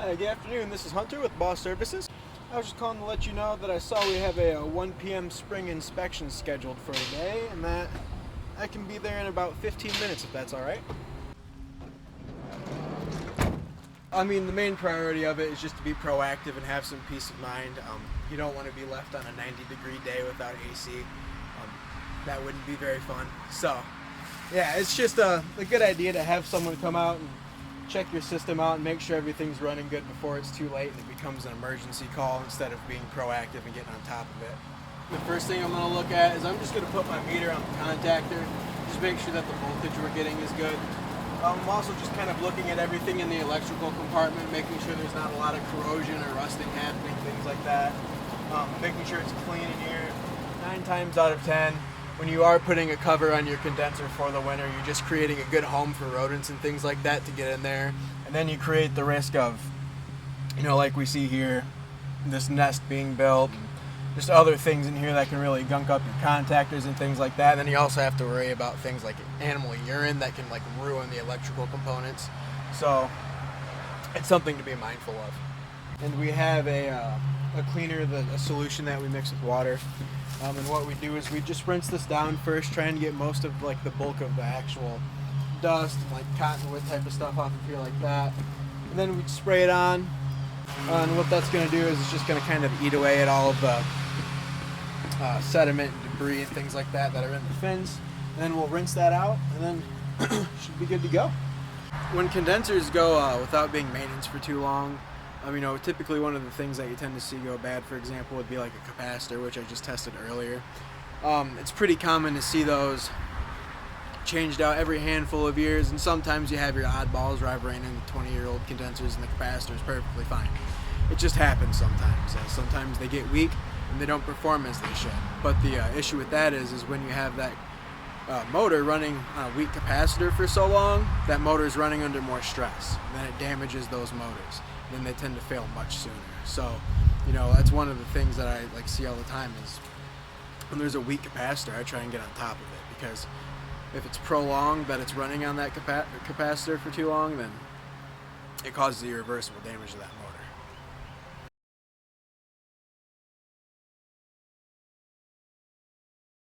Hi, good afternoon. This is Hunter with Boss Services. I was just calling to let you know that I saw we have a 1 p.m. spring inspection scheduled for today, and that I can be there in about 15 minutes if that's all right. I mean, the main priority of it is just to be proactive and have some peace of mind. You don't want to be left on a 90-degree day without AC. That wouldn't be very fun. So, yeah, it's just a good idea to have someone come out and check your system out and make sure everything's running good before it's too late and it becomes an emergency call instead of being proactive and getting on top of it. The first thing I'm going to look at is I'm just going to put my meter on the contactor, just make sure that the voltage we're getting is good. I'm also just kind of looking at everything in the electrical compartment, making sure there's not a lot of corrosion or rusting happening, things like that. Making sure it's clean in here. 9 times out of 10, when you are putting a cover on your condenser for the winter, you're just creating a good home for rodents and things like that to get in there. And then you create the risk of, like we see here, this nest being built, and just other things in here that can really gunk up your contactors and things like that. And then you also have to worry about things like animal urine that can ruin the electrical components. So it's something to be mindful of. And we have a cleaner, a solution that we mix with water. And what we do is we just rinse this down first, trying to get most of the bulk of the actual dust, cottonwood type of stuff off of here like that. And then we spray it on. And what that's going to do is it's just going to kind of eat away at all of the sediment and debris and things like that that are in the fins. And then we'll rinse that out, and then should be good to go. When condensers go without being maintenance for too long, typically one of the things that you tend to see go bad, for example, would be like a capacitor, which I just tested earlier. It's pretty common to see those changed out every handful of years, and sometimes you have your oddballs where I've ran into 20-year-old condensers and the capacitor is perfectly fine. It just happens sometimes. Sometimes they get weak and they don't perform as they should. But the issue with that is when you have that motor running on a weak capacitor for so long, that motor is running under more stress, and then it damages those motors. Then they tend to fail much sooner. So, that's one of the things that I see all the time is when there's a weak capacitor, I try and get on top of it, because if it's prolonged that it's running on that capacitor for too long, then it causes irreversible damage to that motor.